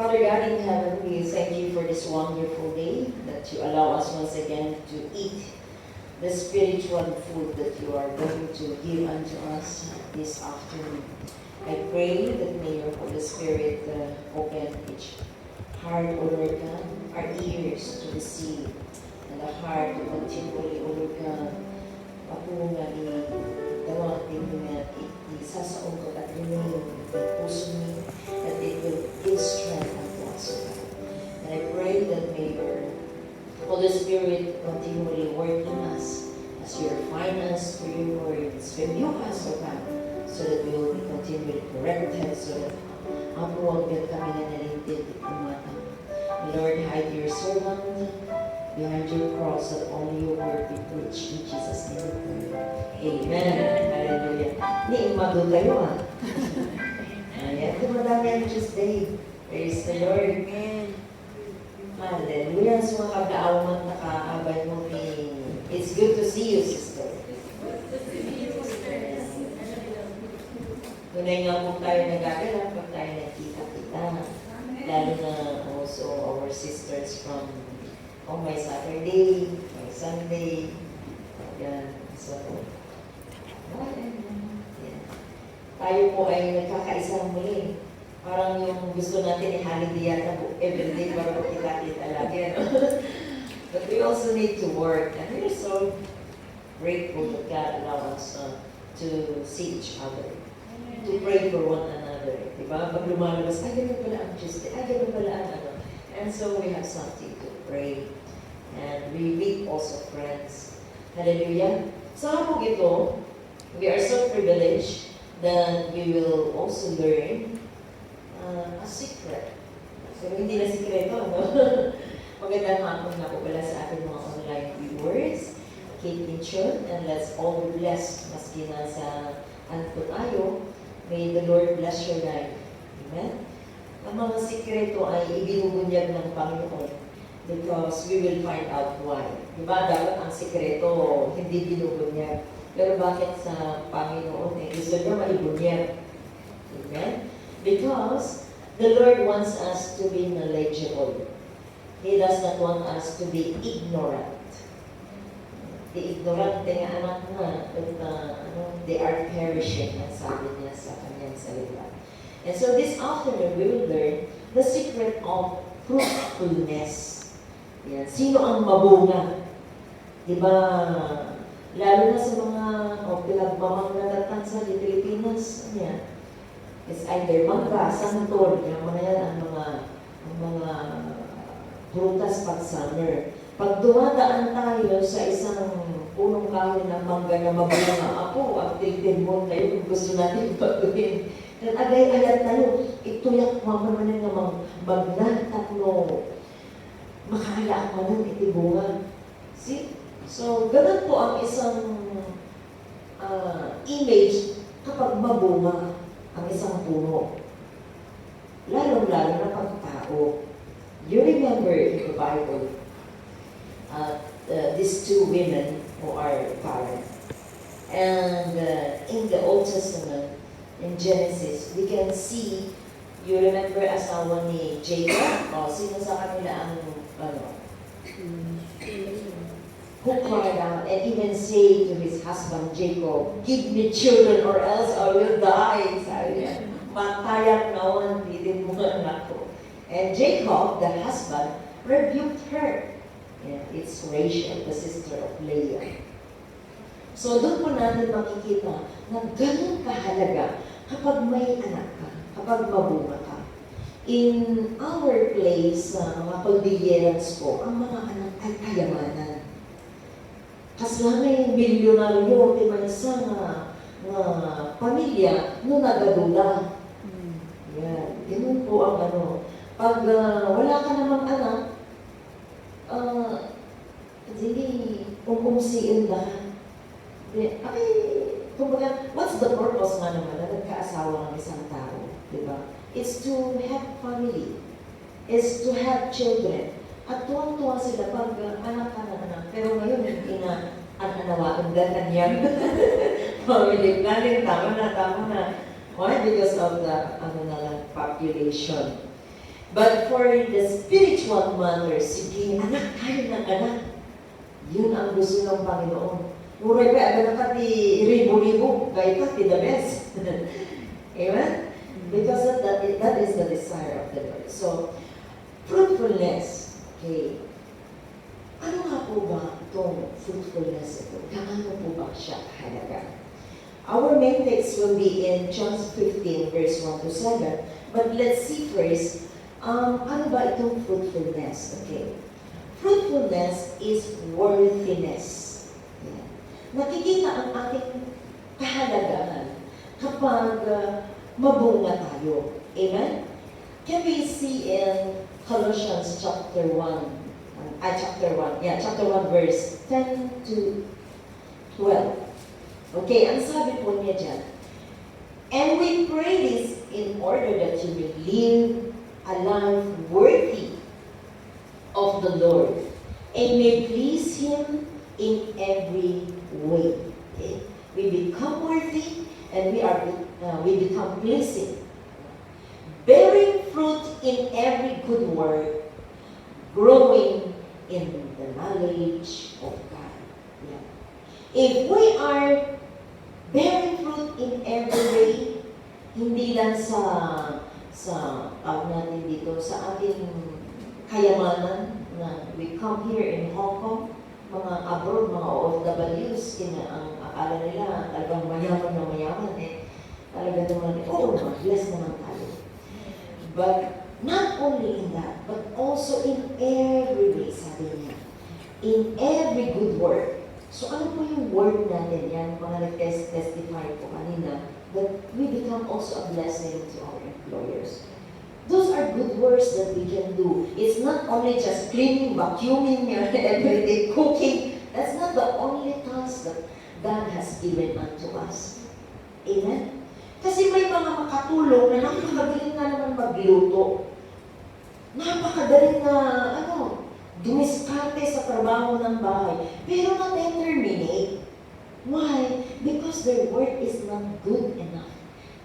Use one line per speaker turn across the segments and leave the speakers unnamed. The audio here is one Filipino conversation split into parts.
Father God in heaven, we thank you for this wonderful day that you allow us once again to eat the spiritual food that you are going to give unto us this afternoon. I pray that may your Holy Spirit open each heart, O Lord God, our ears to receive, and the heart to continually, O Lord God, papunga ni dalawang tingin isasaong ko at remain in puso ni, that it will give strength unto us, O God. And I pray that may your Holy Spirit continually work in us as you refine us through your words, renew us, O God, so that we will be continually corrected, so that ang huwag kami na nalintid umatang. Lord, hide your servant behind your cross, that only your word be preached. In Jesus' name we pray. Amen. Hallelujah. Ni imado tayo Ayan. Dumadami ang Tuesday. Praise the Lord. Amen. Hallelujah. So mga kabdaawan nakaabay mo ni... It's good to see you, sister. Tunay nga po tayo nagagala pag tayo nagkita-kita. Lalo na also our sisters from my Saturday, my Sunday. Yan. So, yan. Tayo po ay nagkakaisang muli. Parang yung gusto natin i-holiday yata po everyday bago kita-kita lagi. But we also need to work. And we're so grateful that God allows us to see each other. To pray for one another. Diba? Pag lumalabas, ay ganun pala ang Tuesday, ay ganun pala ang ano. And so we have something to pray. And we meet also friends. Hallelujah. Sa hapong ito, we are so privileged that we will also learn a secret. So hindi na sikreto, no? Magandang hapon na po pala sa ating mga online viewers. Keep in tune and let's all be blessed. Maski na sa anto tayo, may the Lord bless your life. Amen? Ang mga sikreto ay ibinubunyag ng Panginoon because we will find out why. Diba? Dapat ang sikreto hindi binubunyag. Pero bakit sa Panginoon gusto niya maibunyag? Amen? Because the Lord wants us to be knowledgeable. He does not want us to be ignorant. The ignorant nga anak na, but they are perishing, ang sabi niya sa kanyang salita. And so this afternoon, we will learn the secret of fruitfulness. Yan. Sino ang mabunga? Diba, lalo na sa mga pinagmamanglatatan sa Pilipinas, yan. It's either mangga, santol, yung mga yan, ang mga prutas pag summer. Pag dumadaan tayo sa isang punong kahoy ng mangga na mabunga, ako, active mo tayo kung gusto natin patuhin. At agay-ayat tayo, ituyak mamamanin ng magnatat mo, makaya ako nun, itibungan. See? So, ganun po ang isang image kapag mabunga ang isang puno. Lalong-lalo na pagtao. You remember in the Bible, these two women who are barren. And in the Old Testament, in Genesis, we can see, you remember asawa ni Jacob? O, sino sa kanila ang, who cried out and even say to his husband Jacob, give me children or else I will die. Sabi niya, matayat naman, bidin mo anak ko. And Jacob, the husband, rebuked her. Yeah, it's Rachel, the sister of Leah. So doon po natin makikita na ganun kahalaga kapag may anak ka, kapag mabunga ka. In our place, mga Cordillerans po, ang mga anak ay kayamanan. Kaslanay milyonaryo, timansa nga pamilya, no nagadula. Yan, yun po ang ano. Pag wala ka namang anak, hindi kumkumsiin lahat. Ay, kumbaga, what's the purpose nga naman na nagkaasawa ng isang tao? Diba? It's to have family. It's to have children. At tuwang-tuwa sila pag anak ka na anak. Pero ngayon, hindi na ang ganyan. Family planning, tama na. Why? Because of the population. But for the spiritual mother, sige, anak, tayo ng anak. Yun ang gusto ng Panginoon. Muray pa, aga na pati ribo-ribo, kaya pati the best. Amen? Because that is the desire of the Lord. So, fruitfulness, okay. Ano nga po ba itong fruitfulness ito? Gaano po ba siya kahalaga? Our main text will be in John 15, verse 1 to 7. But let's see first, ano ba itong fruitfulness? Okay. Fruitfulness is worthiness. Yeah. Nakikita ang ating kahalagahan kapag mabunga tayo. Amen? Can we see in Colossians chapter 1, chapter 1, verse 10 to 12. Okay, ang sabi po niya dyan, and we pray this in order that you will live a life worthy of the Lord and may please Him in every way. Okay? We become worthy and we become pleasing, bearing fruit in every good work, growing in the knowledge of God. Yeah. If we are bearing fruit in every way, hindi lang sa natin dito, sa ating kayamanan na we come here in Hong Kong, mga abroad, mga OFWs, ang akala nila talagang mayaman na mayaman talaga naman, blessed naman tayo. But not only in that, but also in every way, sabi niya. In every good work. So ano po yung word natin? Yan, mga nag-testify po kanina, that we become also a blessing to our employers. Those are good works that we can do. It's not only just cleaning, vacuuming, every day, cooking. That's not the only task that God has given unto us. Amen? Kasi may mga makatulong na napakagaling na naman magluto. Napakagaling na, dumiskarte sa trabaho ng bahay. Pero na-terminate. Why? Because their work is not good enough.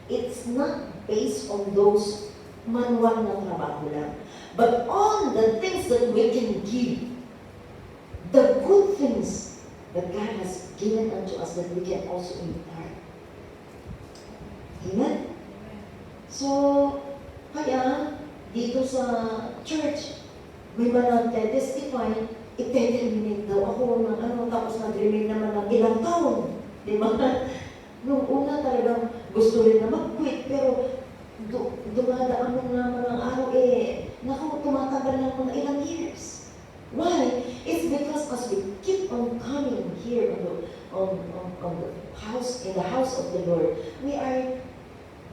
It's not based on those manual na trabaho lang. But on the things that we can give, the good things that God has given unto us that we can also impart. Amen? So, kaya, dito sa church, may mga nagte-testify, ite-terminate daw ako ng tapos nag-remain naman ng ilang taon. Di ba? Nung una talagang gusto rin na mag-quit, pero dumadaan mo naman ang araw, tumatagal ng mga ilang years. Why? It's because as we keep on coming here on the house, in the house of the Lord, we are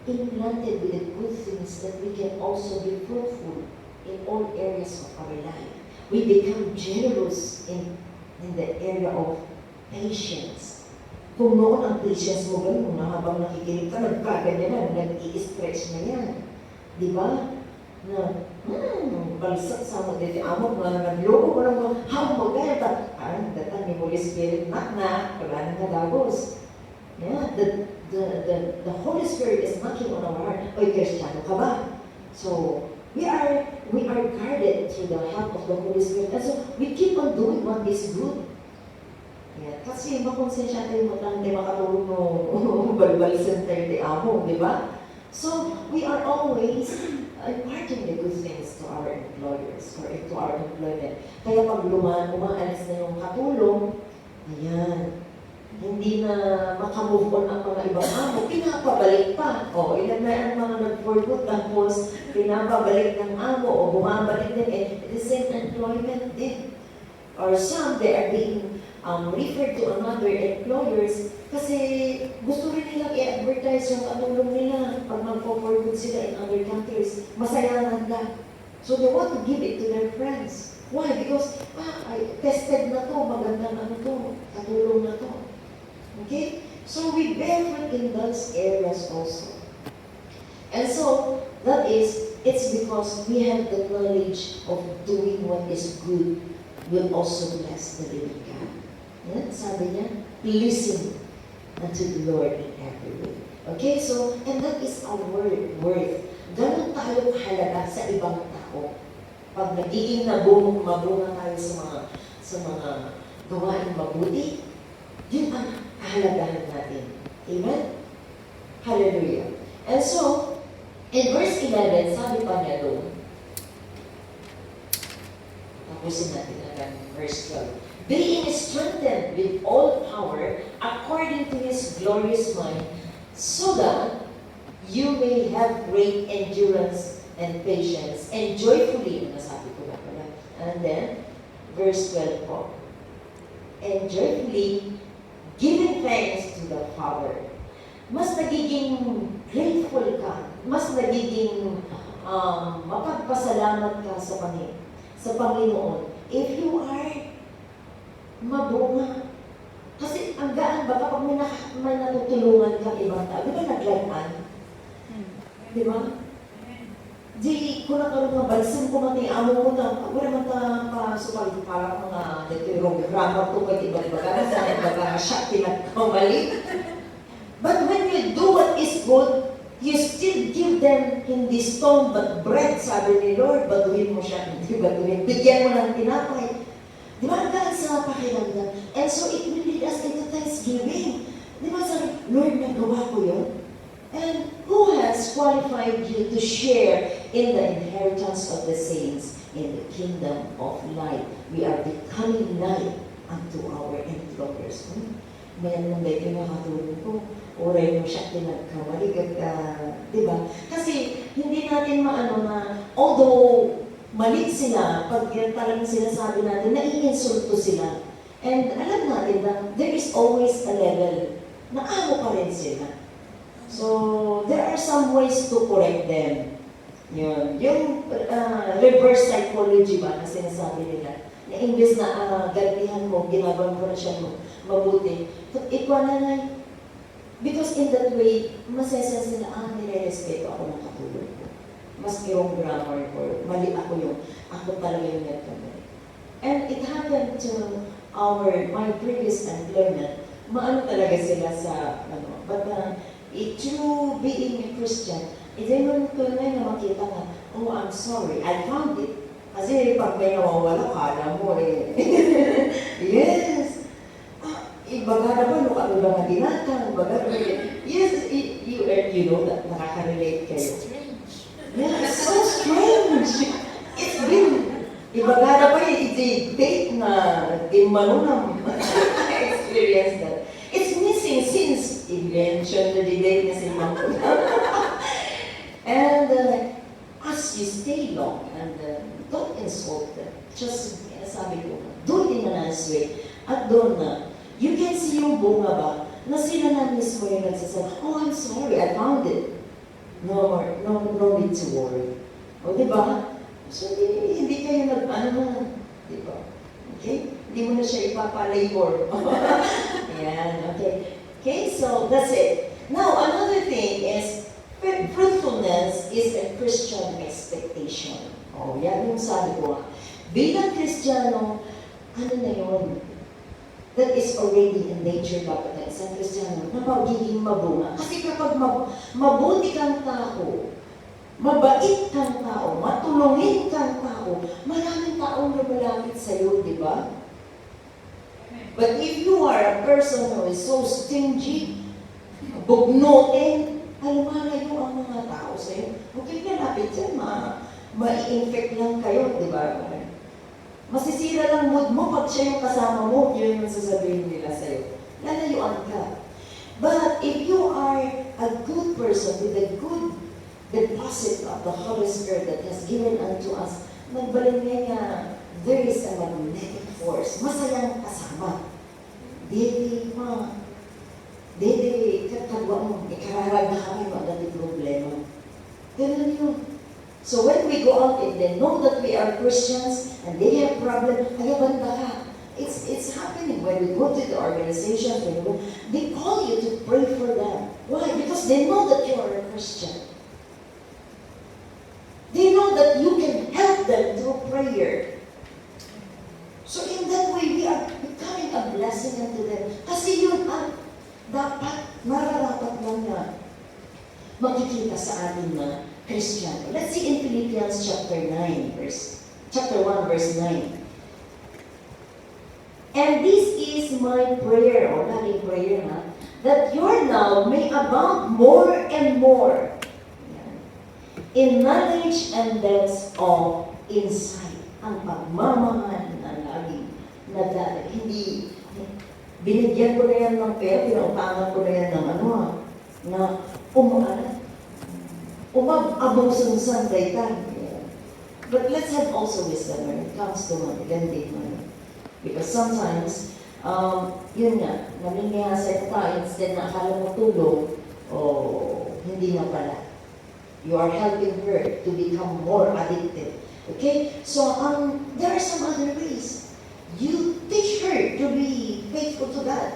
implanted with the good things that we can also be fruitful in all areas of our life. We become generous in the area of patience. Kung noon ang patience mo ganun, habang nakikinig ka, nagkaganyan na, nag-i-stretch na yan. Di ba? Na, balsak sa mga dito, amok na nagloko ko lang mo, magkaya, datan ni Holy Spirit, na, wala nang nalagos. Yeah, the Holy Spirit is knocking on our heart. Oy, Kristiyano ka ba? So, we are guarded through the help of the Holy Spirit. And so, we keep on doing what is good. Yeah, kasi makonsensya tayo mo lang, di makatulong mo balbalisan tayo di amo, di ba? So, we are always imparting the good things to our employers or to our employment. Kaya pag umaalis na yung katulong, ayan, hindi na makamove on ang mga ibang amo, pinapabalik pa. O, ilan na ang mga nag-forgood, tapos pinapabalik ng amo, o bumabalik din, the same employment din. Or some, they are being referred to another employers kasi gusto rin nilang i-advertise yung katulong nila pag magpo-forgood sila in other countries. Masayangan lang. So they want to give it to their friends. Why? Because, I tested na to, magandang katulong na to. Okay? So we bear fruit in those areas also. And so, it's because we have the knowledge of doing what is good will also bless the living God. Yan, sabi niya, pleasing unto the Lord in every way. Okay, so, and that is our worth. Ganon tayo kahalaga sa ibang tao. Pag nagiging mabunga tayo sa mga gawain mabuti, yun ang kahalagahan natin. Amen? Hallelujah. And so, in verse 11, sabi pa niya doon, tapusin natin agad, verse 12. Being strengthened with all power according to His glorious mind, so that you may have great endurance and patience, and joyfully, nasabi ko na pala. And then, verse 12 po, and joyfully giving thanks to the Father. Mas nagiging grateful ka, mas nagiging mapagpasalamat ka sa Panginoon. If you are mabunga. Kasi ang gaan ba kapag may natutulungan kang ibang tao, di ba naglanan? Di ba? Di ko na karoon nga balsan ko mati, amo ko na, wala man ta supal para mga detirong grammar to kay iba-iba ka, sa iba siya pinagkamali. But when you do what is good, you still give them hindi stone but bread, sabi ni Lord, baduhin mo siya, hindi baduhin, bigyan mo ng tinapay. Di ba ang gaan sa pakiramdam? And so it will lead us into thanksgiving. Di ba sabi, Lord, nagawa ko yun? And who has qualified you to share in the inheritance of the saints in the kingdom of light? We are becoming light unto our employers. May anong may kinakatulong ko. Oray mo siya pinagkamali. Di ba? Kasi hindi natin maano na, although malit sila, pag yan talagang sinasabi natin, naiinsulto sila. And alam natin na there is always a level na amo pa rin sila. So, there are some ways to correct them. Yun. Yung reverse psychology ba na sinasabi nila, na imbes na gantihan mo, ginabang mo na siya mabuti. But ikaw na because in that way, masesense nila, nire-respeto ako ng katulad ko. Maski yung grammar ko, mali ako talaga yung nagkamali. And it happened to my previous employment, maano talaga sila sa, but through being a Christian, then when tunay na makita nga, oh, I'm sorry, I found it. Kasi pag may nawawala, kala mo yes. Ibaga na ba, nung ano lang na ginatang, yes, you know that, nakaka-relate kayo. Yeah, it's so strange. It's been, ibaga na ba i-date na di manunang experience that. It's missing since invention na di-date na si Mangko. And as you stay long and don't insult them, just sabi ko, do it in a nice way. At doon na, you can see yung bunga ba, na sila na mismo yung nagsasabi, oh, I'm sorry, I found it. No need to worry. O, di ba? So, hindi kayo di ba? Okay? Hindi mo na siya ipapalabor. Ayan, okay. Okay, so that's it. Now, another thing is, fruitfulness is a Christian expectation. Oh, yan yung sabi ko. Bilang Kristiyano, ano na yun? That is already in nature dapat na isang Kristiyano na magiging mabunga. Kasi kapag mabuti kang tao, mabait kang tao, matulungin kang tao, maraming taong lumalapit sa iyo, di ba? But if you are a person who is so stingy, bugnutin, lumalayo ang mga tao sa iyo. Huwag kayo nalapit dyan, ma-infect lang kayo, di ba? Masisira lang mood mo pag siya yung kasama mo, yun yung sasabihin nila sa'yo. Lalayuan ka. But if you are a good person with a good deposit of the Holy Spirit that has given unto us, nagbalingay nga, there is a magnetic force. Masayang kasama. Dede katagwa mo, ikararag na kami magandang problema. Ganun yun. So when we go out and they know that we are Christians and they have problems, ayabanda ka. It's happening when we go to the organization, they call you to pray for them. Why? Because they know that you are a Christian. They know that you can help them through prayer. So in that way, we are becoming a blessing unto them. Kasi yun ang dapat, nararapat lang na makita sa atin na Kristiyano. Let's see in Philippians chapter 1, verse 9. And this is my prayer, or laging prayer ha, that your love may abound more and more in knowledge and depth of insight. Ang pagmamahal na laging hindi binigyan ko na yan ng pera, pinautangan ko na yan ng na umab-abong-sunsan daytan. But let's have also wisdom when it comes to magandang money. Because sometimes, yun nga, namimiyasa tayo, instead na akala mo tulong, hindi na pala. You are helping her to become more addicted. Okay? So, there are some other ways. You teach her to be faithful to God.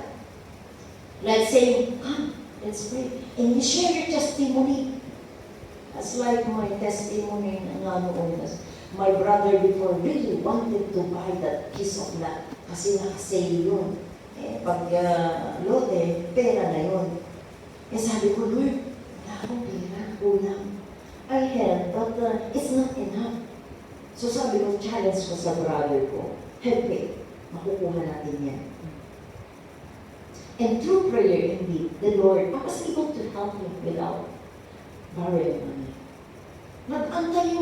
Like saying, come, let's pray. And you share your testimony. That's like my testimony na noon. My brother before really wanted to buy that piece of land kasi nakasale yun. Pag lote, pera na yun. Sabi ko, Lord, wala akong pera, kulang. I have, but it's not enough. So sabi ko, challenge ko sa brother ko, help me, makukuha natin yan. And through prayer, indeed, the Lord was able to help me without borrowing money. Nag-antay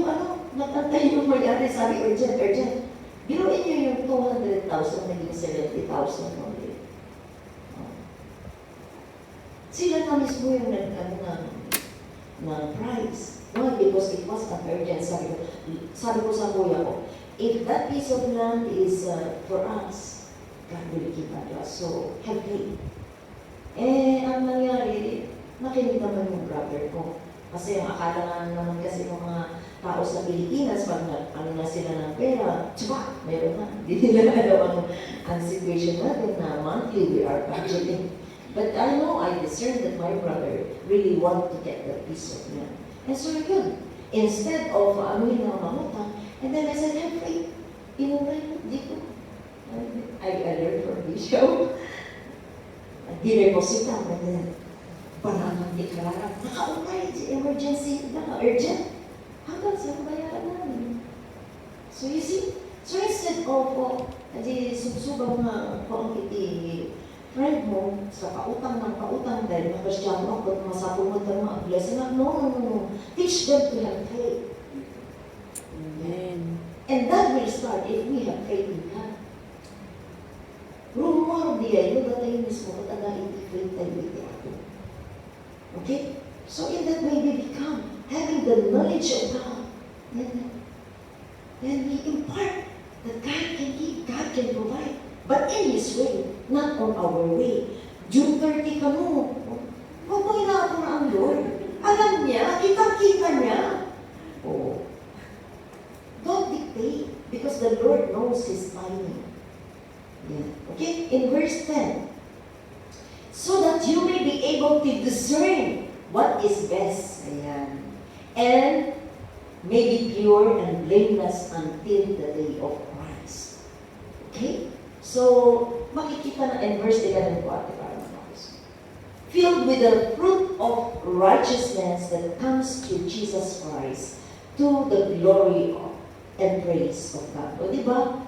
yung may-ari, sabi, urgent. Biruin niyo yung 200,000, naging 70,000 only. Sila na mismo yung ng price. Why? Because it was an urgent. Sabi ko sa kuya ko, if that piece of land is for us, God will give it to us. So, help me. Ang nangyari, nakinig naman yung brother ko. Kasi ang akala nga naman kasi ng mga tao sa Pilipinas, pag na sila ng pera, tsuba, meron na. Hindi nila alam ang situation natin na monthly we are budgeting. But I know, I discern that my brother really want to get that piece of land. And so yun, instead of anuhin na mangutang, and then I said, have faith. Hindi ko. I learned from Bishop. Direposita, pananang deklarang, nakaupay, emergency, urgent. Hanggang sa bayaran namin. So you see, so instead of, subsubang na kung iti friend mo sa pautang dahil makasyano ako at masapumod ng mga blessing. No. Teach them to have faith. Amen. And that will start if we have faith in God. Rumor diya, yung datayin mismo at again faith tayo iti ako. Okay? So in that way we become having the knowledge of God. Then we impart that God can give, God can provide. But in His way, not on our way. June 30 ka mo. Huwag mo inaapon ang Lord. Alam niya, kitang-kita niya. Don't dictate because the Lord knows His timing. Yeah. Okay? In verse 10, so that you may be able to discern what is best. Ayan. And may be pure and blameless until the day of Christ. Okay? So, makikita na in verse 11 po ate para matapos. Filled with the fruit of righteousness that comes through Jesus Christ to the glory of and praise of God. O diba?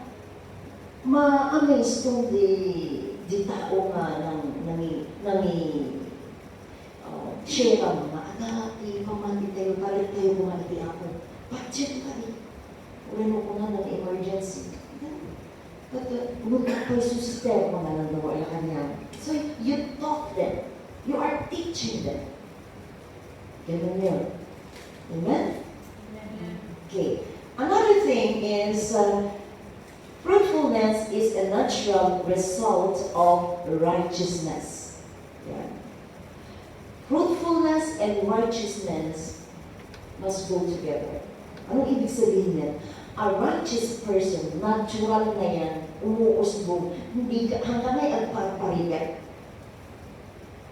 Ma-amaze itong di tao nga share ang mga anak, pamati tayo, palit tayo bumati ako. Budget ka rin. Ulan ko na ng emergency. But muna ko yung sistema nga nang nawala ka niya. So you taught them. You are teaching them. Ganun yun. Amen? Okay. Another thing is fruitfulness is a natural result of righteousness. Yeah. Fruitfulness and righteousness must go together. Anong ibig sabihin yan? A righteous person, natural na yan, umuusbong, hindi ka, hanggang ay agparparigat.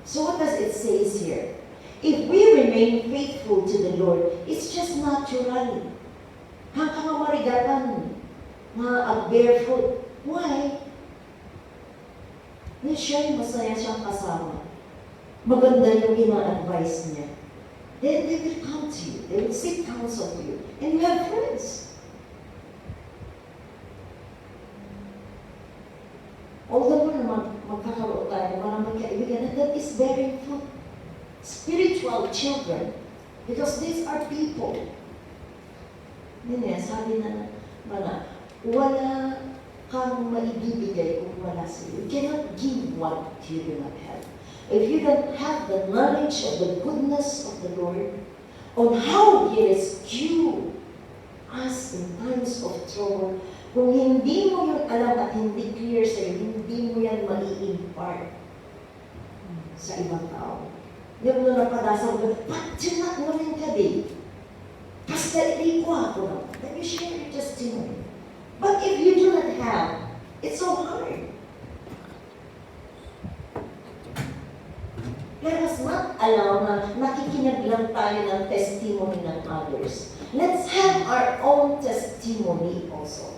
So what does it say here? If we remain faithful to the Lord, it's just natural. Hanggang nga marigatan na barefoot. Why? Siya yung masaya siyang kasama. Maganda yung ina-advise niya. then they will come to you. They will seek counsel to you. And you have friends. Although magkakaroon tayo ng maraming kaibigan, and that is bearing fruit. Spiritual children. Because these are people. Sabi na wala kang maibibigay kung wala sa iyo. You cannot give what you do not have. If you don't have the knowledge of the goodness of the Lord, on how He rescued us in times of trouble, kung hindi mo yung alam at hindi clear sa iyo, hindi mo yan mai-impart sa ibang tao. Yung mga napadasal ko, patsinat mo rin ka din. Basta hindi ko ako na. Let me share your testimony. But if you do not have, it's so hard. Let us not allow na nakikinig lang tayo ng testimony ng others. Let's have our own testimony also.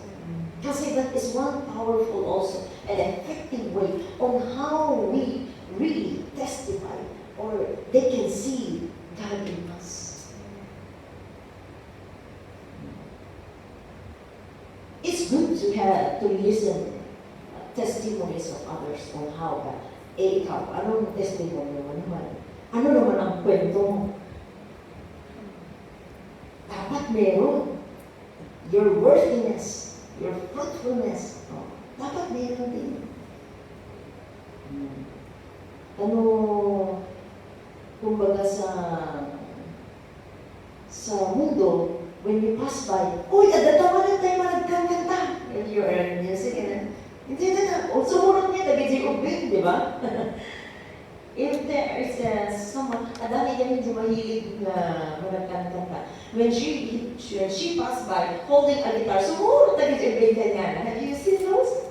Kasi that is one powerful also, an effective way on how we really testify or they can see God in us. It's good to listen testimonies of others on how God. Ikaw, anong testimony mo naman? Ano naman ang kwento mo? Dapat meron. Your worthiness, your fruitfulness, dapat meron din. Kumbaga sa mundo, when you pass by, uy, adatawa na tayo managkakanta. And you are in music, and hindi na, sumurot niya, nag-ijig ubing, di ba? If there is someone, adami niya hindi mahilig na managkakanta. When she passed by, holding a guitar, sumurot, nag-ijig ubing ka nga. Have you seen those?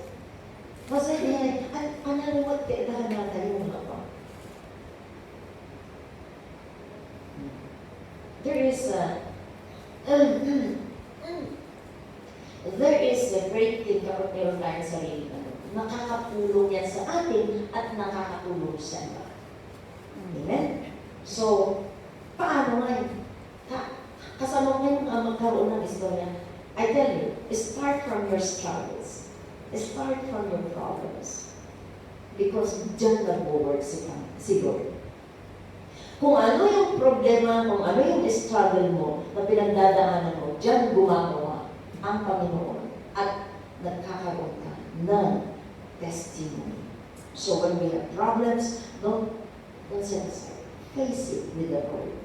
Masaya niya, analiwat ka, dahan na tayo mga pa. There is a great thing kapag meron tayong sarili na nakakatulong yan sa atin at nakakatulong sa iba. Amen? So, paano nga yun? Kasama ngayon magkaroon ng istorya. I tell you, start from your struggles. Start from your problems. Because dyan nag-work si Lord. Kung ano yung problema, kung ano yung struggle mo na pinagdadaanan mo, dyan gumagawa ang Panginoon at nagkakaroon ka ng testimony. So when we have problems, don't set aside. Face it with the Lord.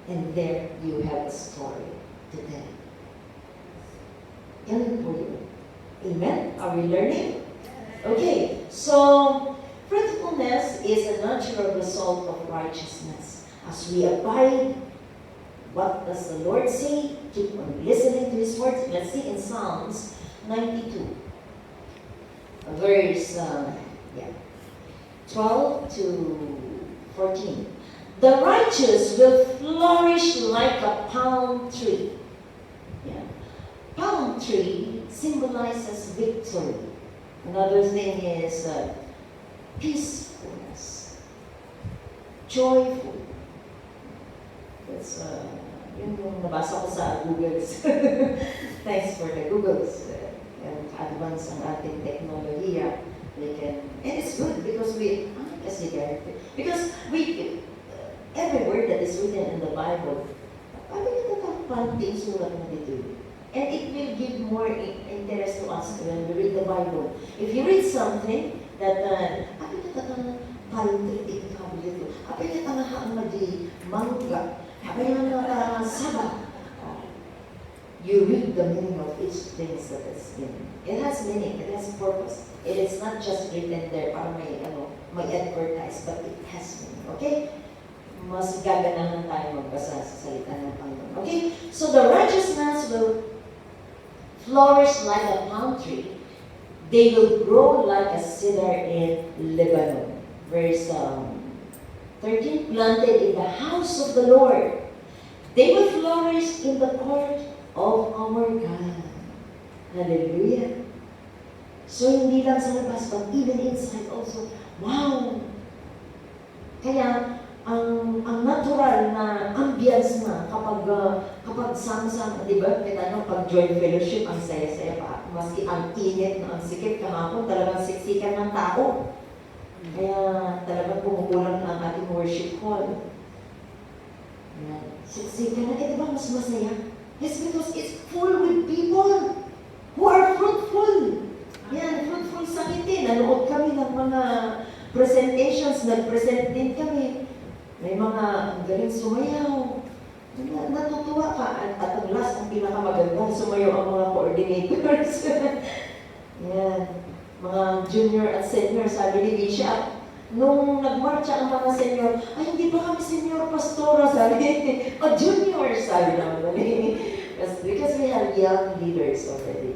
And there you have a story to tell. Yan po yun. Amen? Are we learning? Okay, so fruitfulness is a natural result of righteousness. As we abide, what does the Lord say? Keep on listening to His words. Let's see in Psalms 92, verse 12 to 14. The righteous will flourish like a palm tree. Yeah. Palm tree symbolizes victory. Another thing is peacefulness, joyful. That's yung nabasa ko sa Googles. Thanks for the Googles. Advance ang ating teknolohiya. And it's good because every word that is written in the Bible, sulat na dito. And it will give more interest to us when we read the Bible. If you read something that, you read the meaning of each thing that is in. It has meaning, it has purpose. It is not just written there para may advertise, but it has meaning. Okay? Mas gaganahan tayo magbasa sa salita ng Panginoon. Okay? So the righteousness will flourish like a palm tree. They will grow like a cedar in Lebanon. Verse 13, planted in the house of the Lord. They will flourish in the court of our God. Hallelujah. So hindi lang sa labas, but even inside also. Wow! Kaya, ang natural na ambience na kapag sama-sama, di ba? Kita nyo, pag joint fellowship, ang saya-saya pa. Maski ang init na ang sikip, kahapon talagang siksikan ng tao. Kaya talagang pumukulang na ang ating worship hall. Ayan. Siksikan na, di ba mas masaya? Yes, because it's full with people who are fruitful. Yan, fruitful sa ngiti. Nanood kami ng mga presentations, nag-present din kami. May mga galing sumayaw. Natutuwa ka. At ang last, ang pinakamaganda, sumayaw ang mga coordinators. Yan. Mga junior at senior, sabi ni Bishop, nung nagmarcha ang mga senior, ay hindi pa kami senior pastora, sabi. O junior, sabi naman. Because we have young leaders already,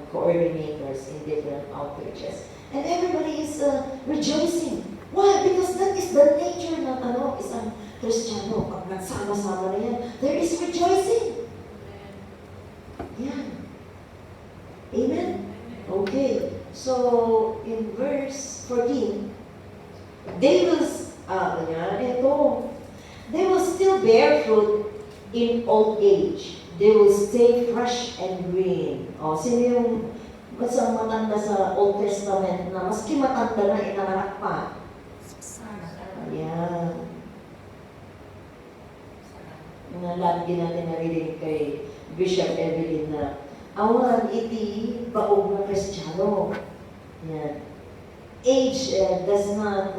coordinators in different outreaches. And everybody is rejoicing. Why? Because that is the nature ng isang Kristiyano. Pag nagsama-sama na yan, there is rejoicing. Yan. Amen? Okay. So, in verse 14, they will still bear fruit in old age. They will stay fresh and green. O, sino yung masang matanda sa Old Testament na maski matanda na inanganak pa? Ayan. Lagi natin narinig kay Bishop Evelyn na awan iti baog na Kristiyano. Yan. Age does not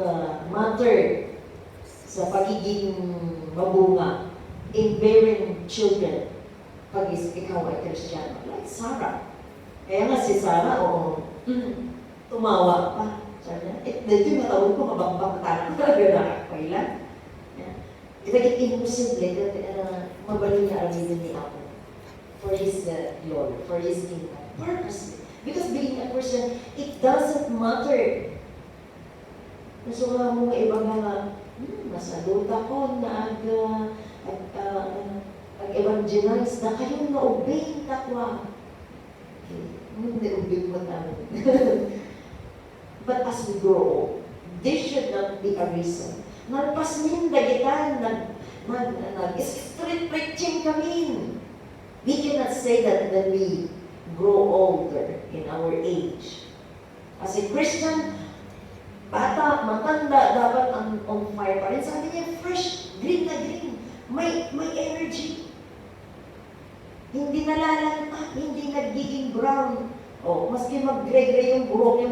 matter sa pagiging mabunga in bearing children pag ikaw ay Kristiyano. Like Sarah. Kaya nga si Sarah, tumawa pa. Sabi niya, dito yung matawag ko, mabakbak talaga na kailan. It's imposible na mabalik na alinin ni ako for His glory, for His kingdom, purposely. Because being a Christian, it doesn't matter. So mga iba nga, nasalot ako na ag-evangelize na kayong na-obey takwa. Hindi obey mo namin. But as we grow old, this should not be a reason. Nagpasmin dagitan, nag-street preaching kami. We cannot say that when we grow older in our age. As a Christian, bata, matanda, dapat on fire pa rin. Sabi niya, fresh, green na green. May energy. Hindi nalalanta, hindi nagiging brown. O, maski mag-gray-gray yung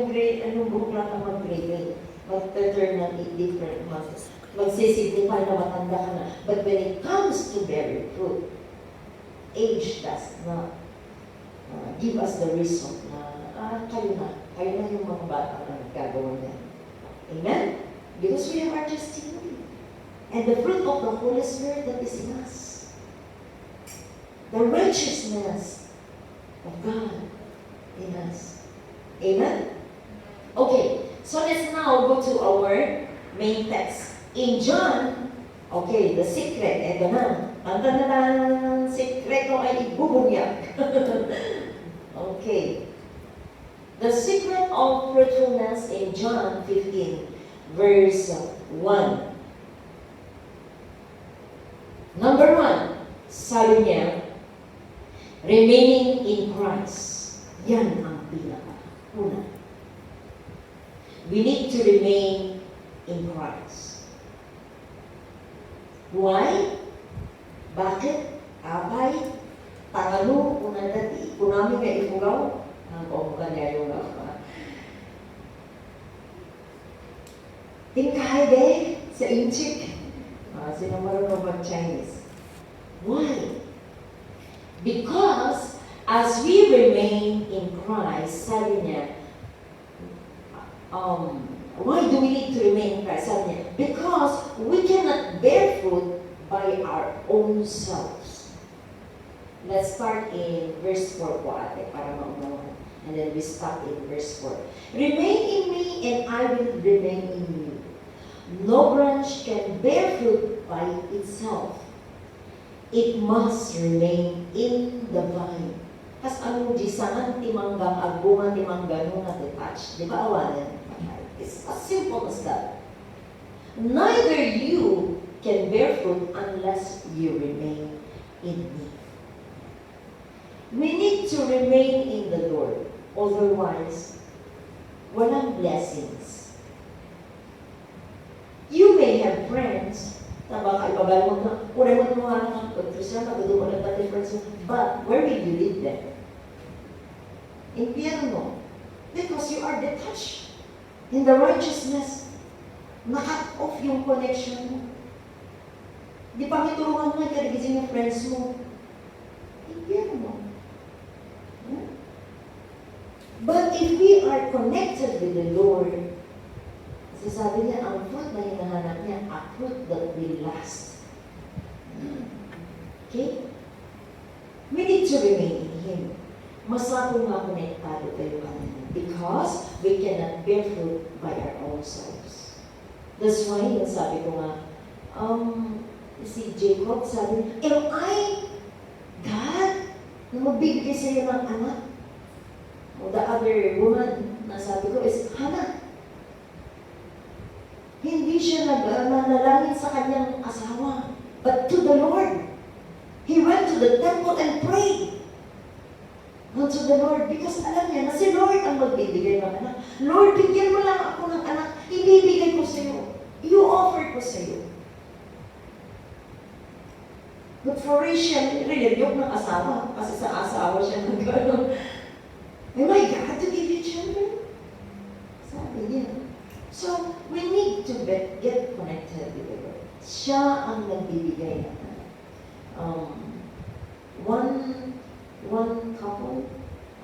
gray, anong buhok lang ang mag-gray-gray. Mag-turn ng different months. Magsisignify na matanda ka na. But when it comes to bearing fruit, age does not give us the reason na kayo na yung mga bata na nagkagawa niya. Amen? Because we have our testimony. And the fruit of the Holy Spirit that is in us. The righteousness of God in us. Amen? Okay, so let's now go to our main text. In John, okay, the secret, eto na. Ang sikreto ay ibubunyak. Okay. The secret of fruitfulness in John 15, verse 1. Number 1, sabi niya, remaining in Christ. Yan ang pinaka-una. We need to remain in Christ. Why? Bakit? Abay, tangalo, kunadati, kunami nga ipugaw, ang kumukan niya yung tingkahay de, sa inchik. Sino marunong mag-Chinese? Why? Because as we remain in Christ, sabi niya, why do we need to remain in Christ? Sabi niya, because we cannot bear fruit by our own selves. Let's start in verse 4 po ate, para maunawan. And then we stop in verse 4. Remain in me and I will remain in you. No branch can bear fruit by itself. It must remain in the vine. Kas ano di sangan timanggang agungan timanggan nung na-detach. Di ba awalan? It's as simple as that. neither you can bear fruit unless you remain in me. We need to remain in the Lord. Otherwise, walang blessings. You may have friends, tama ka, ibabal mo na, unay mo na Christian, magdudumo lang na difference, but where will you lead them? Impyerno. Because you are detached in the righteousness. Nakat off yung connection mo. Di pa mitulungan mo, karigising yung friends mo. Impyerno. But if we are connected with the Lord, sasabi niya, ang fruit na hinahanap niya, a fruit that will last. Okay? We need to remain in Him. Masakong makonektado tayo kanina because we cannot bear fruit by our own selves. That's why, sabi ko nga, si Jacob sabi, am I God na magbibigay sa iyo ng anak? O the other woman na sabi ko is Hannah. Hindi siya nanalangin sa kanyang asawa, but to the Lord. He went to the temple and prayed unto the Lord because alam niya na si Lord ang magbibigay ng anak. Lord, bigyan mo lang ako ng anak, ibibigay ko sa iyo. You offer ko sa iyo. But for Rachel, riniyok ng asawa kasi sa asawa siya ng gano'n. Am I God to give you children? Sabi niya. So, we need to get connected with the Lord. Siya ang nagbibigay ng anak. One couple,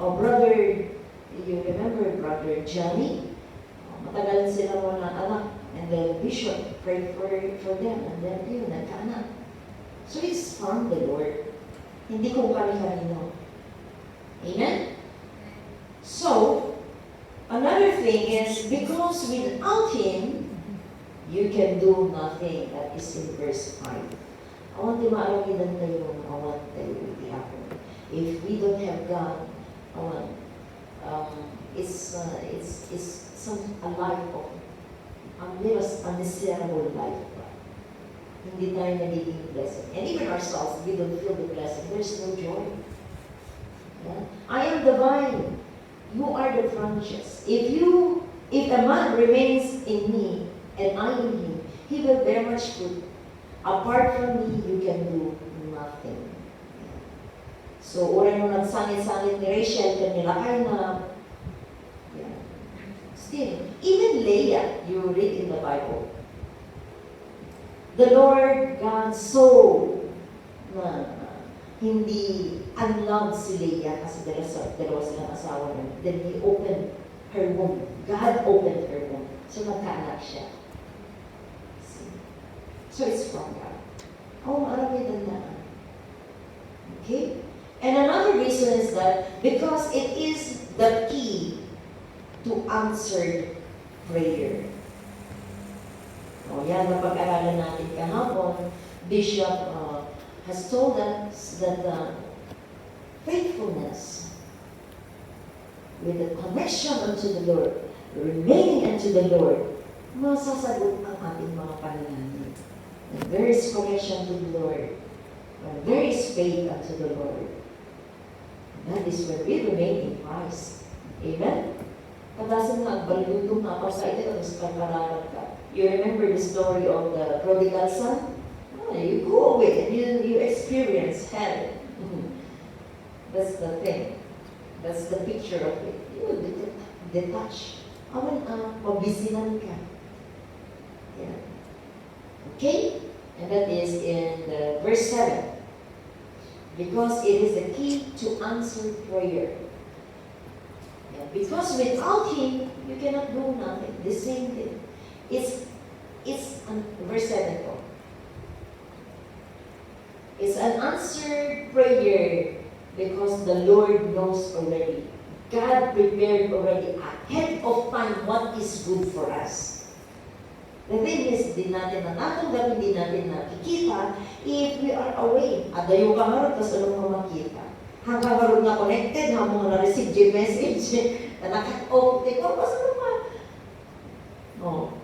brother, you remember brother Johnny? Matagal sila walang anak. And the bishop prayed for them. And then yun, nagkaanak. So it's from the Lord. Hindi kung kani-kanino. Amen? So, another thing is, because without Him, you can do nothing. That is in verse 5. I want to maalagidan tayo, I want tayo with happen. If we don't have God, it's a life of a miserable life. Hindi tayo nagiging blessing. And even ourselves, we don't feel the blessing. There's no joy. Yeah? I am the vine. You are the branches. If a man remains in me, and I in him, he will bear much fruit. Apart from me, you can do nothing. So, oray mo nagsangit-sangit ni Rachel, kanilakay na. Yeah. Still, even Leah, you read in the Bible, the Lord God saw na hindi unloved si Leah kasi dalawa silang asawa niya. Then He opened her womb. God opened her womb. So, nagkaanak siya. So, it's from God. Alam mo yung tandaan. Okay? And another reason is that because it is the key to answered prayer. Yan, napag-aralan natin kahapon. Bishop has told us that faithfulness with the connection unto the Lord, remaining unto the Lord, masasagot ang ating mga panalangin. And there is connection to the Lord. And there is faith unto the Lord. And that is when we remain in Christ. Amen? Kadasan nga, balutong nga ako sa ito, tapos kakararan ka. You remember the story of the prodigal son? You go away and you experience hell. That's the thing. That's the picture of it. You detach. Mabisinan ka. Yeah. Okay? And that is in verse 7. Because it is the key to answer prayer. Yeah. Because without Him, you cannot do nothing. The same thing. It's verse 7 po. It's an answered prayer because the Lord knows already. God prepared already ahead of time what is good for us. The thing is, di natin natatanggap, hindi natin nakikita if we are away. At dayo ka nga rin, tapos alam mo makita. Hanggang nga rin na connected, hanggang mo na-receive yung message, na naka-off, ikaw, basta naman. No.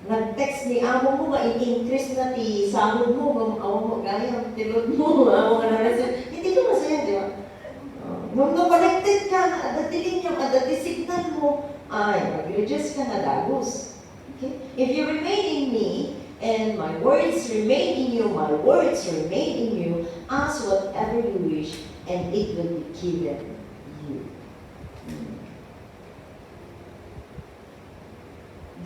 Nag-text ni amo mo, ma-increase na ti sahod mo, amo mo, gaya, tilod mo, amo ka na nasa, hindi ka masaya, di ba? Nung connected ka, adatiling yung adati signal mo, ay, mag-reduce ka na dagos. Okay? If you remain in me, and my words remain in you, my words remain in you, ask whatever you wish, and it will be given you.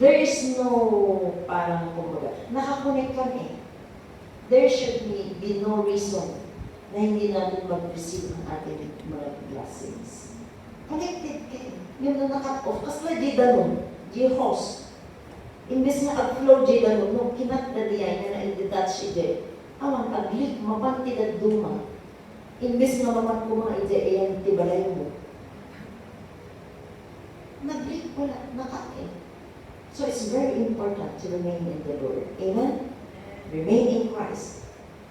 There is no parang kumbaga, nakakonect kami. There should be no reason na hindi natin mag-receive ang ating mga blessings. Connected kayo. Yung na nakat off, kasi di danon, di host. Imbes na upload di danon, nung kinakda diyan na na-detach ide, awang taglik, mapantid at duma. Imbes na maman ko mga ide, ayan, tibalay mo. Naglik, wala, nakat. So it's very important to remain in the Lord. Amen? Remain in Christ.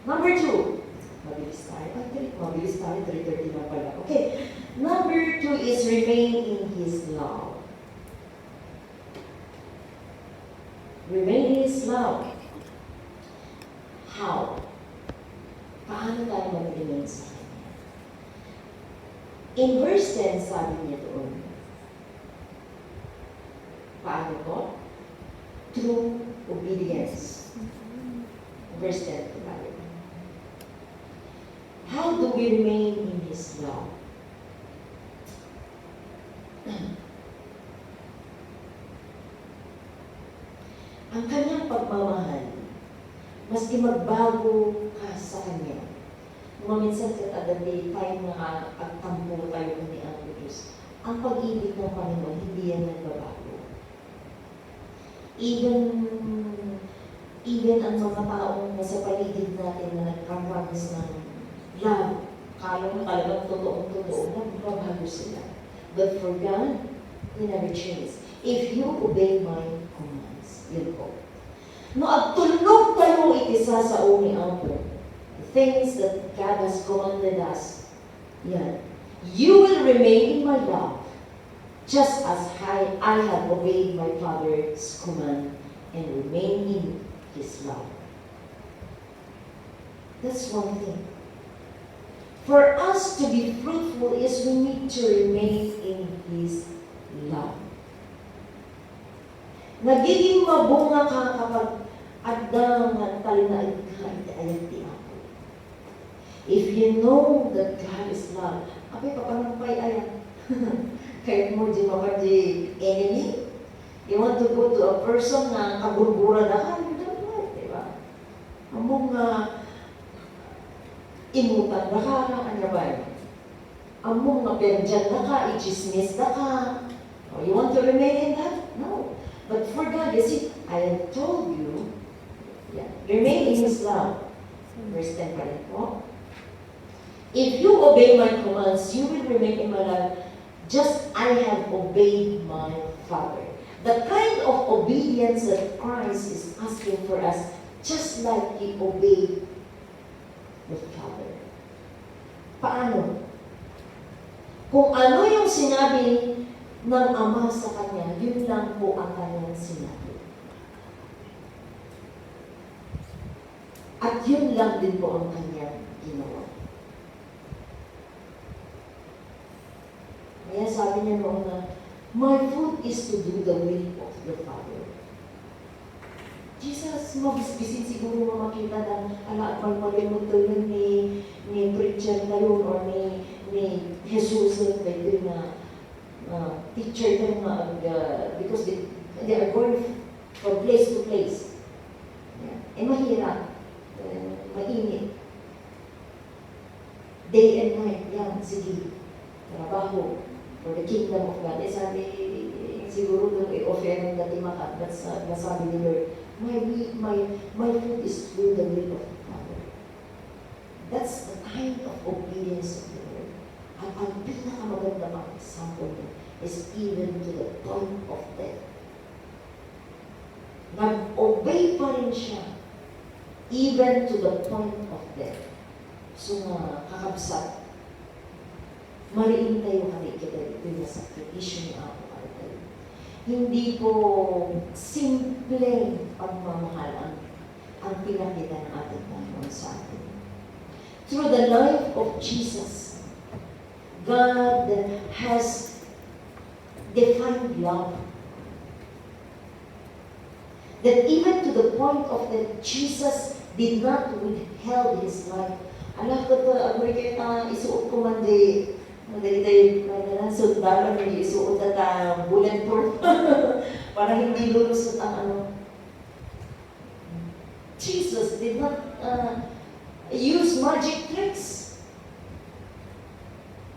Number 2. Mabilis tayo. Mabilis tayo. 3:30 na pala. Okay. Number 2 is remain in His love. Remain in His love. How? Paano tayo mag-remain sa Kanya? In verse 10, sabi niya doon, paano po? Through obedience. Verse 10 po tayo. How do we remain in His love? Ang kanyang pagmamahal, maski magbago ka sa Kanya, minsan katagandi tayo nakakagtampo tayo ni ang Diyos, ang pag-ibig ng Panginoon, hindi yan nagbabago. Even ang mga taong nasa paligid natin na nagkakaroons ng love, kala mo talagang totoong-totoo, nagbabago sila. But for God, He never changes. If you obey my commands, yun po. No, at tulog tayo itisa sa uni ang po. The things that God has commanded us, yan. You will remain in my love, just as I have obeyed my Father's command and remain in His love. That's one thing. For us to be fruitful is we need to remain in His love. Nagiging mabunga ka kapag adang at talinaid ka ayat di ako. If you know that God is love, apay papanampay ayat. Kahit mo di maka di enemy, you want to go to a person na kaburbura na, you don't like, di ba? Among imutan na ka, ano ba yun? Among mapendyan na ka, i-chismis na ka. Oh, you want to remain in that? No. But for God, you see, I have told you, remain in His love. Verse 10 pa rin po. If you obey my commands, you will remain in my love, just I have obeyed my Father. The kind of obedience that Christ is asking for us, just like He obeyed the Father. Paano? Kung ano yung sinabi ng Ama sa Kanya, yun lang po ang Kanyang sinabi. At yun lang din po ang Kanyang ginawa. Kaya sabi niya noon na, my food is to do the will of the Father. Jesus, mabisbisin siguro makita ng ala at magmalimot yun ni preacher na yun or ni Jesus na teacher na because they are going from place to place. Eh mahirap, mainit. Day and night, yan, sige, trabaho for the kingdom of God. Eh sabi, siguro doon i-offer ng dati makat, nasabi ni Lord, my food is to do the will of the Father. That's the kind of obedience of the Lord. At ang pinakamagandang example niya is even to the point of death. Nag-obey pa rin siya even to the point of death. So kakabsat, mariin tayo kami kita ito yung sakripisyo ni Apo Artay. hindi po simpleng pagmamahal ang pinakita ng ating Panginoon sa atin. Through the life of Jesus, God has defined love. That even to the point of that Jesus did not withheld His life. Alam ko to, agree kayo na isuot ko man di, madali tayo, sundalo na isuot at bulletproof para hindi lulusot ang ano. Jesus did not use magic tricks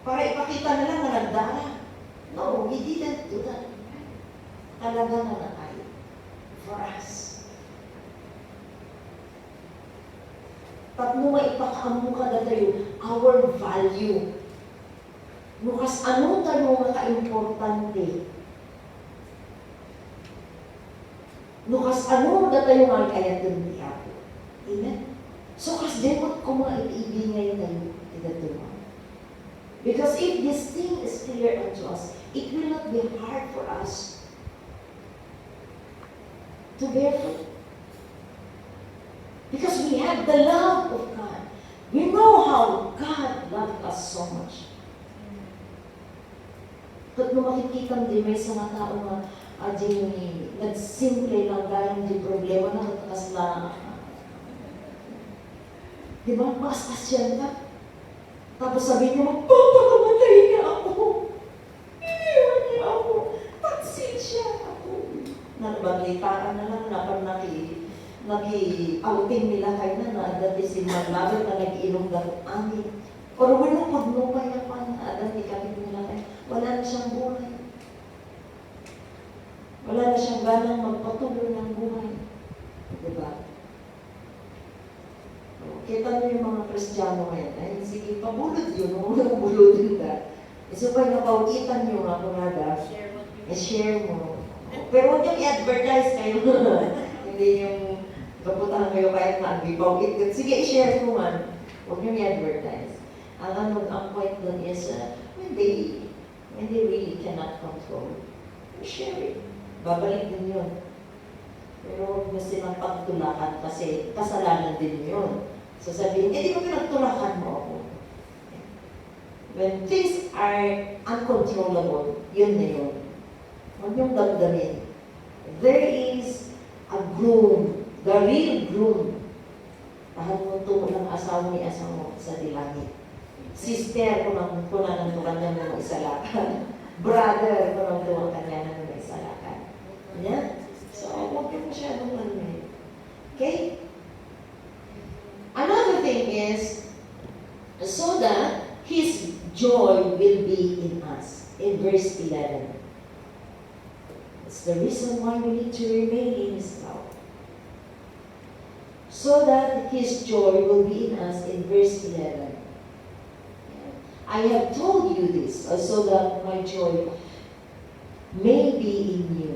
para ipakita na lang na nagdala. No, He didn't do that. Talaga na nakaya for us. Tapos maipakamu ka na tayo, our value. Nukas ano tayo nga ka-importante. Nukas ano na tayo nga kaya din niya. Amen? So, kas demot ko mga iibingay tayo, itatuwa. Because if this thing is clear unto us, it will not be hard for us to bear fruit. Because we have the love of God. We know how God loved us so much. At nung makikita din may sa mga tao na nagsimple lang galing di problema na matakas na di ba? Maas-asyan ka. Tapos sabihin niyo, papakamatay niya ako. Iniwan niya ako. Taksin siya ako. Nagbalitaan na lang na pag nag-outing nila kayo na dati si Maglabat na nag-inom ng amin. Pero wala pag-nupay na pa na dati kami nila kayo. Wala na siyang buhay. Wala na siyang ganang magpatuloy ng buhay. Diba? Kita nyo yung mga Kristiyano ngayon. Ay, sige, pabulod yun. Huwag bulodin ka. So, pag napaukitan nyo nga kung nada, share mo. Pero huwag yung i-advertise kayo. Hindi yung kaputahan kayo kahit na-bipawkit ka. Sige, i-share mo man. Huwag yung i-advertise. Ang point doon is, when they really cannot control, share it. Babalik din yun. Pero huwag mo silang pagtulakan kasi kasalanan din yun. So sabihin, di ba pinagtulakan mo ako? When things are uncontrollable, yun na yun. Huwag niyong damdamin. There is a groom, the real groom. Tahan mo ito ng asawa ni asawa mo sa dilangit. Sister, kung nantukan niya mo isalakan. Brother, kung nantukan niya mo isalakan. Yeah? So, huwag yung masyadong ano. Okay? Another thing is, so that His joy will be in us. In verse 11. It's the reason why we need to remain in His love. So that His joy will be in us in verse 11. I have told you this, so that my joy may be in you.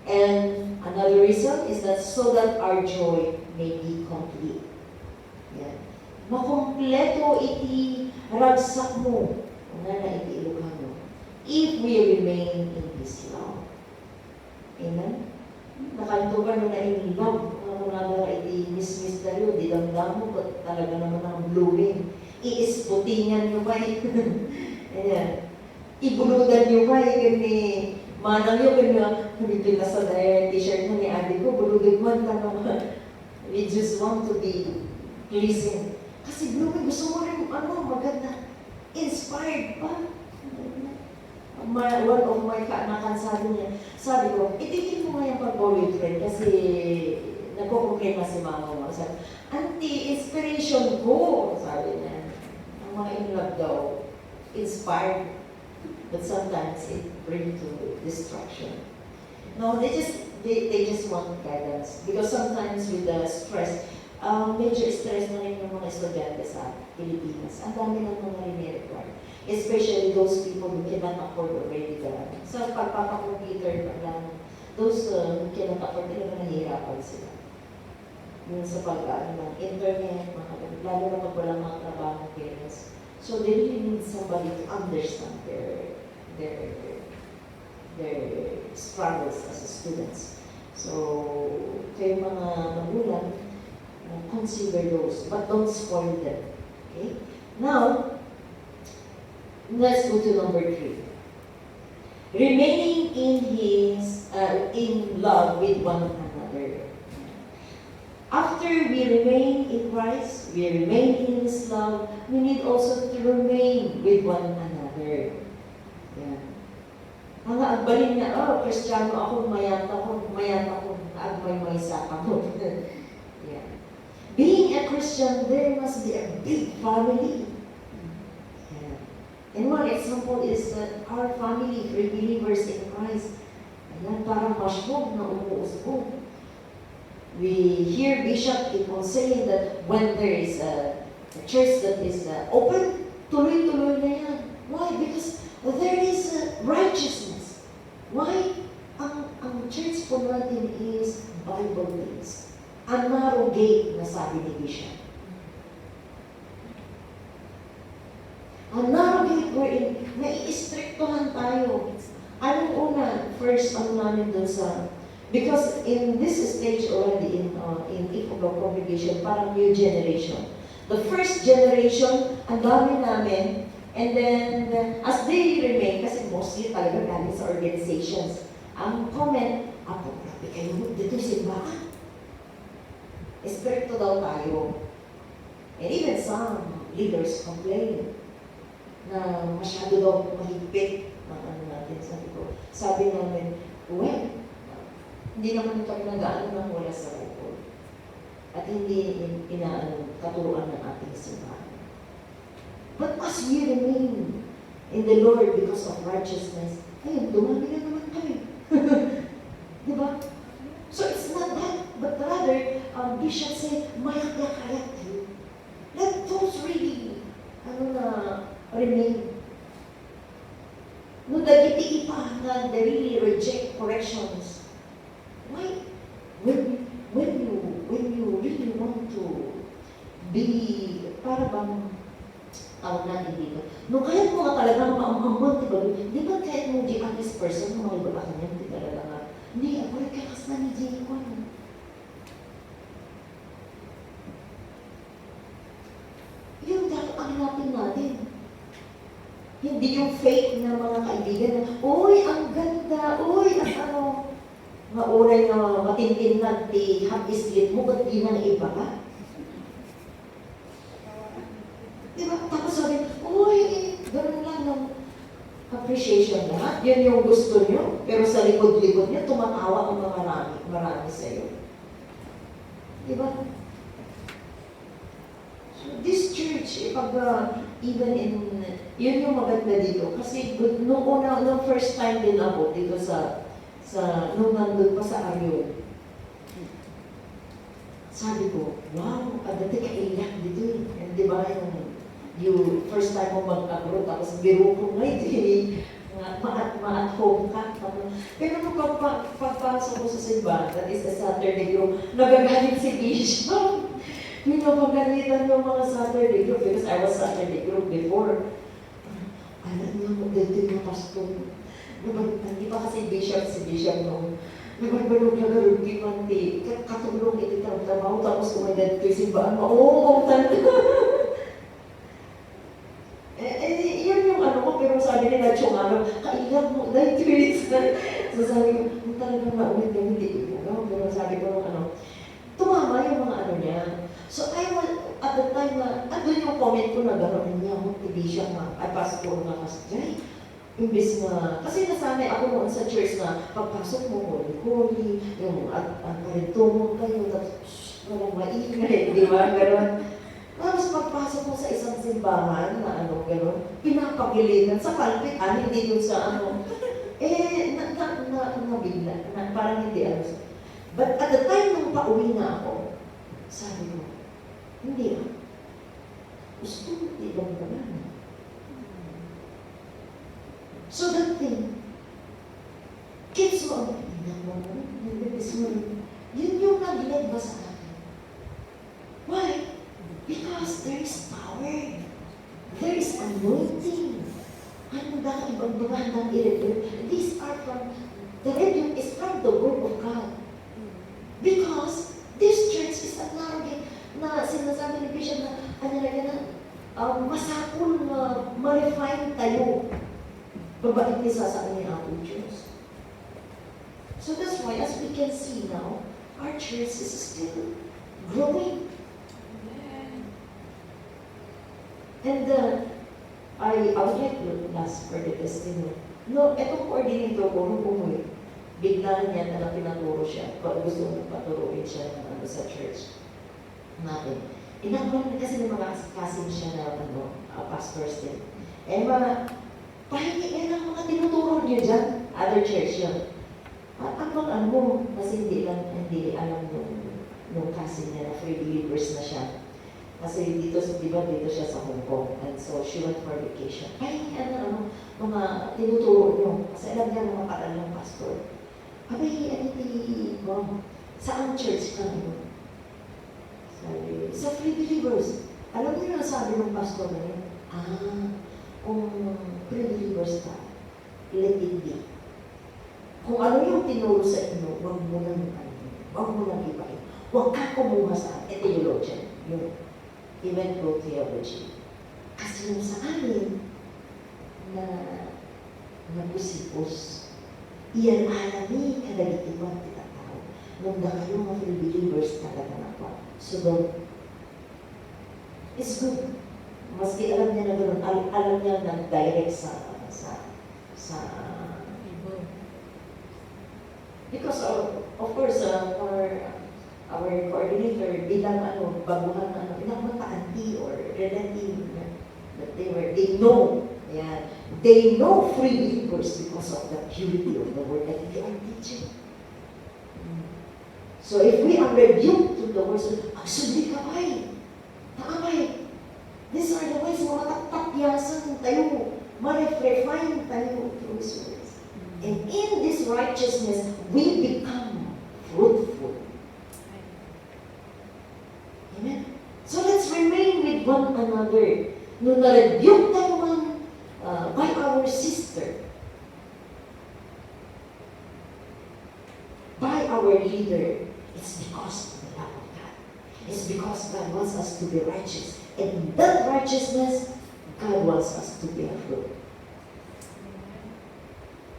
And another reason is that so that our joy may be complete. Yan. Makompleto iti ragsak mo. Una na iti ilukan mo. If we remain in His love. Amen? Nakantukan mo na in love. Kung naga iti miss tayo, di damdam mo, but talaga naman ang blooming. Iisputingan nyo ba eh? Ayan. Ibuludan nyo ba eh? Gani, manang yun, nabipila sa t-shirt mo ni ate ko, bulugin mo, we just want to be pleasing. Kasi blooming, gusto mo rin, maganda. Inspired pa. One of my kaaнаkan sabi ko, itigil mo nga yung pag-boyfriend kasi nagkukumplema si mama mo. Sabi, Auntie, inspiration ko. Sabi niya, ang mga in love daw, inspired. But sometimes it brings to destruction. No, they just want guidance. Because sometimes with the stress, major stress na rin yung mga estudyante sa Pilipinas. Ang dami ng mga rini-require. Especially those people who cannot afford already the sa pagpapacomputer lang. Those who cannot afford, talaga nahihirapan sila. Yung sa ng internet, lalo na pag walang mga trabaho parents. So they really need somebody to understand their their struggles as students. So, kayo mga magulang, consider those, but don't spoil them. Okay? Now, let's go to number 3. Remaining in love with one another. After we remain in Christ, we remain in His love, we need also to remain with one another. Yan. Mga agbalin na, Kristiyano ako, mayat ako, naagmay-may sa ako. Yeah. Being a Christian, there must be a big family. Yeah. And one example is that our family, three believers in Christ, ayan, parang mushroom na umuusbong. We hear Bishop Ipon saying that when there is a church that is open, tuloy-tuloy na yan. Why? Because there is righteousness. Why? Ang church po natin is Bible-based. A narrow gate na sabi ni Bishop. A narrow gate wherein nai-istriktuhan tayo. Anong una? First, namin dun sa because in this stage already in Ifugao congregation, parang new generation. The first generation, ang dami namin, and then as they remain, kasi mostly talaga galing sa organizations, ang comment, grabe kayo, dito simbahan. Espiritu daw tayo. And even some leaders complain na masyado daw mahigpit ng natin. Sabi namin, well, hindi naman kami nag-aano ng wala sa record. At hindi katuruan ng ating simbahan. But as we remain in the Lord because of righteousness, ayun, dumami na naman kami. Diba? So it's not that, but rather, Bishop said, mayak-yakayat kayo. Let those really, remain. No, dagiti ipa na they really reject corrections. Why? When you really want to be, para bang, tawag natin dito, no, kahit mo nga talaga maamamot, di ba kahit mo the honest person, mga iba ka niya, hindi talaga nga, hindi, ako nagkakas na ni Jenny ko, yun, dapat hanapin natin. Hindi yung fake na mga kaibigan na, uy, ang ganda, uy, ang mauray na matintinag di hag-islit mo, ba't di nang iba ka? Diba? Tapos sabi, uy, gano'n lang ng appreciation lahat. Yun yung gusto nyo. Pero sa likod-likod niya, tumatawa ang mga marami sa'yo. Diba? So this church, even in, yun yung maganda dito. Kasi nung first time din ako dito nung nandun pa sa Aryo, sabi ko, wow, dati kaiyak dito eh. Di ba yung first time mo mag-agro, tapos biro ko ngayon, ma-at home ka. Pero nung pagpasok ko sa simbahan, that is the Saturday group, nagagalit si Bishop. Pinapagalitan yung mga Saturday group because I was Saturday group before. Alam niyo mo, dito yung pastor. Hindi pa kasi si Bishop noon. Nagbalbalog na gano'n, kimanti, katulong ito ng trabaho, tapos kumagat ko yung simbaan, maungong yun yung ko, pero sabi nila, Chungano, kailan mo, dahil tweets na. So sabi ko, talagang naulit yung hindi ko. Pero sabi ko, tumama yung mga niya. So I was, at the time doon yung comment ko na gano'n niya, motivation na, ay pasok ko nga kasi, imbis na, kasi nasanay ako noon sa church na pagpasok mo, holy, yung at parintungan kayo, tapos walang maingay, di ba? Gano'n. Tapos pagpasok mo sa isang simbahan na gano'n, pinapagilitan sa pulpit, hindi yun sa nabigla, parang hindi But at the time nung pauwi na ako, sabi ko, hindi gusto mo, di ba naman? So that thing keeps mo, yun yung nag-led ba sa akin? Why? Because there is power. There is anointing. Ano ba ang ibang bagandang i-rebuke? These are from, the rebuke is from the Word of God. Because this church is an arrogant na sinasabi ni Bishop na masakol na ma-refine tayo. Babait ni sa amin ating Diyos. So that's why, as we can see now, our church is still growing. And I would like to ask for the testimony. No, etong coordinator ko, nung umuwi, bigla niya na pinaturo siya. Gusto mo paturuin siya ng sa church natin. Inakman kasi ng mga kasin siya na pastors din. Eh pahingi yan ang mga tinuturo niyo dyan. Other church yun. At ang mga mo, kasi hindi alam nung kasin niya na free believers na siya. Kasi dito, di ba, dito siya sa Hong Kong. And so, she went for vacation. Pahingi mga tinuturo niyo. Kasi alam niya mga paral ng pastor. Abay, saan church ka ngayon? Sabi, sa free believers. Alam niyo na sabi ng pastor na yun? Kung free believers ka, let it be. Kung ano yung tinuro sa inyo, huwag mo nang ibahin. Huwag ka kumuha sa theologian, yung eventful theology. Kasi yung sa amin, na nagusipos, iyan alami kadagitiwan kita tao. Nung na kayo mga free believers talaga na po. So it's good. Maski alam niya na gano'n, alam niya na direct sa because of course, our coordinator, bilang baguhan bilang mata-anti or relative that they know, they know free believers because of the purity of the word that they are teaching. So if we are rebuked to the words of, sudi ka bay, taamay, these are the ways mga taktakyasan tayo, ma-refine tayo through His words. And in this righteousness, we become fruitful. Amen? So let's remain with one another. Nung na-rebuke tayo by our sister, by our leader, it's because of the love of God. It's because God wants us to be righteous. And in that righteousness, God wants us to bear fruit.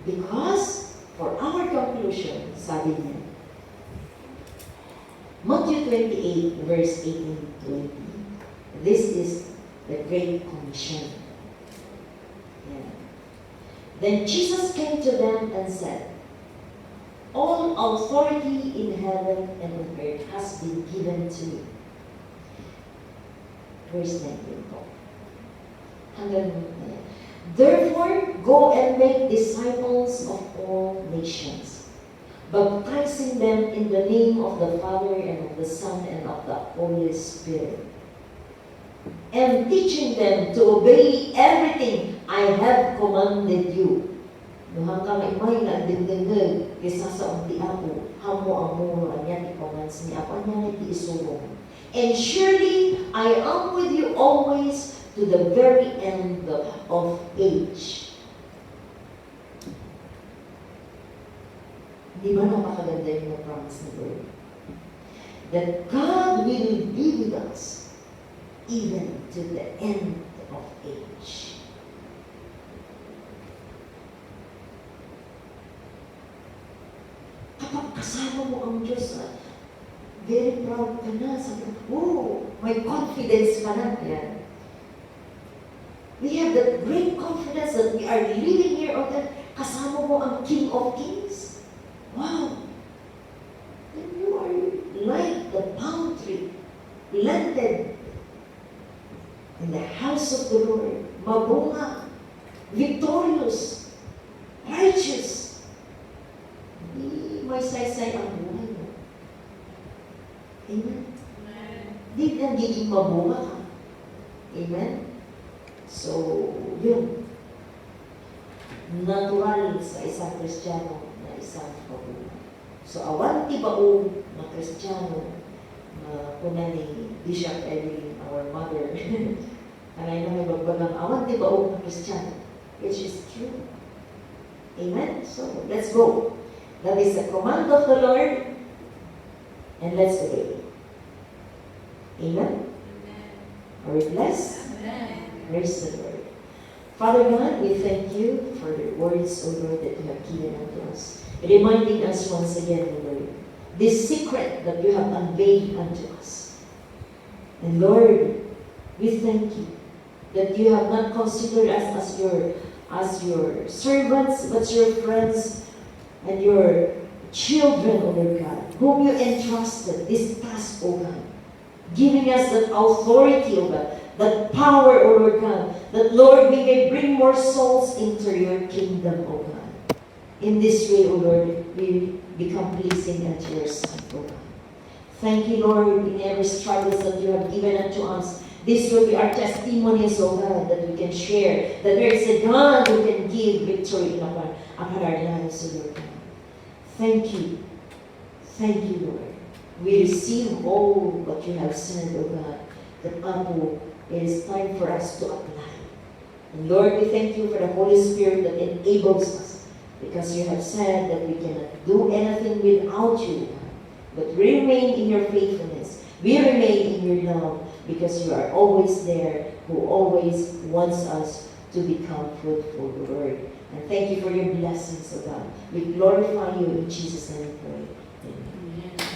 Because, for our conclusion, sabi niya, Matthew 28, verse 18-20, this is the Great Commission. Then Jesus came to them and said, all authority in heaven and on earth has been given to me. Verse 19 po. Therefore, go and make disciples of all nations, baptizing them in the name of the Father and of the Son and of the Holy Spirit, and teaching them to obey everything I have commanded you. Nuhang ka maimay na dindindin, isa sa umti ako, hamo ang muro, anyan i-commands ni ako, anyan iti-isulong. And surely I am with you always to the very end of age. Di ba napakaganda yung promise ni Lord? That God will be with us even to the end of age. Kapag kasama mo ang Diyos, very proud ka na. Sabi ko, may confidence ka na. Yan. We have that great confidence that we are living here on earth. Kasama mo ang King of Kings. Wow! Then you are like the palm tree, planted in the house of the Lord. Mabunga, victorious, righteous. Hindi may saysay ang buhay mo. Amen? Hindi nagiging mabunga ka. Amen? So, yun. Natural sa isang Kristiyano na isang pabunga. So, awan tibaong na Kristiyano na kuna ni Bishop Evelyn, our mother, kanay na may bagbagang awan tibaong na Kristiyano which is true. Amen? So, let's go. That is the command of the Lord, and let's obey. Amen? Are we blessed? Praise the Lord. Father God, we thank you for the words, O Lord, that you have given unto us, reminding us once again, O Lord, this secret that you have unveiled unto us. And Lord, we thank you that you have not considered us as your servants, but your friends and your children, O Lord God, whom you entrusted this task, O God, giving us that authority, O God, that power, O Lord God, that, Lord, we may bring more souls into your kingdom, O God. In this way, O Lord, we become pleasing unto your Son, O God. Thank you, Lord, in every struggles that you have given unto us. This will be our testimonies, O God, that we can share, that there is a God who can give victory upon our lives, O Lord God. Thank you. Thank you, Lord. We receive all what you have said, O God, that it is time for us to apply. And Lord, we thank you for the Holy Spirit that enables us, because you have said that we cannot do anything without you, God. But we remain in your faithfulness. We remain in your love, because you are always there, who always wants us to become fruitful, Lord. And thank you for your blessings, O God. We glorify you in Jesus' name we pray. Amen.